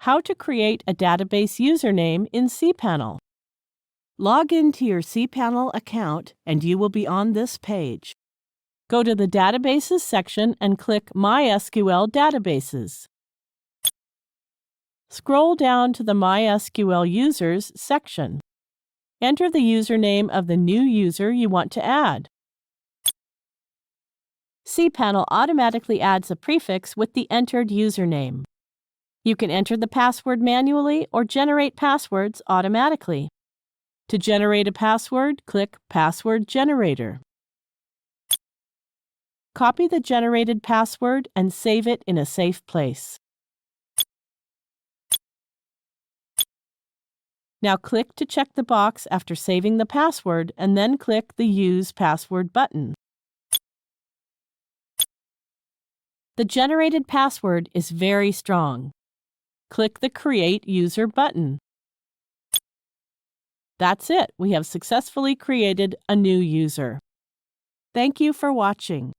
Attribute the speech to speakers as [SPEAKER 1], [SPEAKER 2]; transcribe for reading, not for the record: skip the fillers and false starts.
[SPEAKER 1] How to create a database username in cPanel. Log into your cPanel account and you will be on this page. Go to the Databases section and click MySQL Databases. Scroll down to the MySQL Users section. Enter the username of the new user you want to add. cPanel automatically adds a prefix with the entered username. You can enter the password manually or generate passwords automatically. To generate a password, click Password Generator. Copy the generated password and save it in a safe place. Now click to check the box after saving the password and then click the Use Password button. The generated password is very strong. Click the Create User button. That's it. We have successfully created a new user. Thank you for watching.